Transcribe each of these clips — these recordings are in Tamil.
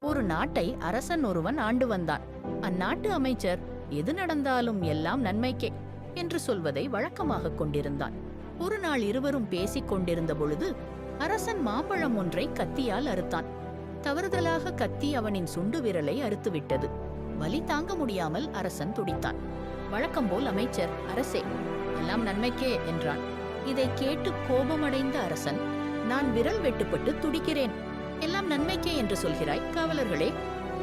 ஒரு நாட்டை அரசன் ஒருவன் ஆண்டு வந்தான். அந்நாட்டு அமைச்சர் எது நடந்தாலும் எல்லாம் நன்மைக்கே என்று சொல்வதை வழக்கமாக கொண்டிருந்தான். ஒரு நாள் இருவரும் பேசிக் கொண்டிருந்த பொழுது அரசன் மாம்பழம் ஒன்றை கத்தியால் அறுத்தான். தவறுதலாக கத்தி அவனின் சுண்டு விரலை அறுத்துவிட்டது. வலி தாங்க முடியாமல் அரசன் துடித்தான். வழக்கம்போல் அமைச்சர், அரசே, எல்லாம் நன்மைக்கே என்றான். இதை கேட்டு கோபமடைந்த அரசன், நான் விரல் வெட்டுப்பட்டு துடிக்கிறேன், எல்லாம் நன்மைக்கே என்று சொல்கிறாய்? காவலர்களே,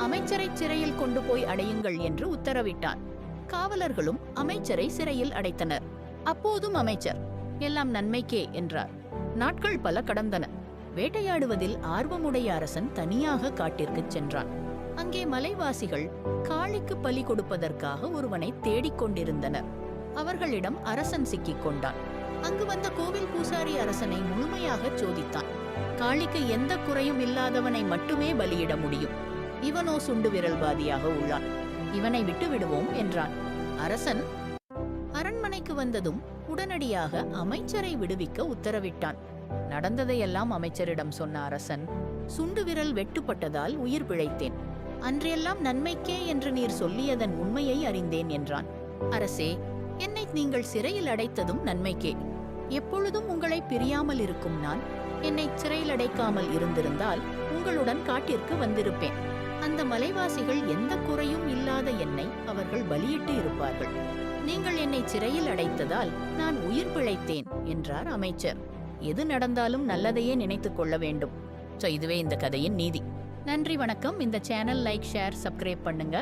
அமைச்சரை சிறையில் கொண்டு போய் அடையுங்கள் என்று உத்தரவிட்டான். காவலர்களும் அமைச்சரை சிறையில் அடைத்தனர். அப்போதும் அமைச்சர் எல்லாம் நன்மைக்கே என்றார். நாட்கள் பல கடந்தன. வேட்டையாடுவதில் ஆர்வமுடைய அரசன் தனியாக காட்டிற்குச் சென்றான். அங்கே மலைவாசிகள் காளிக்கு பலி கொடுப்பதற்காக ஒருவனை தேடிக் கொண்டிருந்தனர். அவர்களிடம் அரசன் சிக்கிக் கொண்டான். அங்கு வந்த கோவில் பூசாரி அரசனை முழுமையாக சோதித்தான். காளிக்கு எந்த குறையும் இல்லாதவனை மட்டுமே பலியிட முடியும். இவனோ சுண்டு விரல்வாதியாக உள்ளான். இவனை விட்டு விடுவோம் என்றான். அரசன் அரண்மனைக்கு வந்ததும் உடனடியாக அமைச்சரை விடுவிக்க உத்தரவிட்டான். நடந்ததையெல்லாம் அமைச்சரிடம் சொன்ன அரசன், சுண்டு விரல் வெட்டுப்பட்டதால் உயிர் பிழைத்தேன். அன்றையெல்லாம் நன்மைக்கே என்று நீர் சொல்லியதன் உண்மையை அறிந்தேன் என்றான். அரசே, என்னை நீங்கள் சிறையில் அடைத்ததும் நன்மைக்கே. எப்பொழுதும் உங்களை பிரியாமல் இருக்கும் நான் என்னை சிறையில் அடைக்காமல் இருந்திருந்தால் உங்களுடன் காட்டிற்கு வந்திருப்பேன். அந்த மலைவாசிகள் எந்த குறையும் இல்லாத என்னை அவர்கள் பலியிட்டு இருப்பார்கள். நீங்கள் என்னை சிறையில் அடைத்ததால் நான் உயிர் பிழைத்தேன் என்றார் அமைச்சர். எது நடந்தாலும் நல்லதையே நினைத்துக் கொள்ள வேண்டும். இதுவே இந்த கதையின் நீதி. நன்றி, வணக்கம். இந்த சேனல் லைக், ஷேர், சப்ஸ்கிரைப் பண்ணுங்க.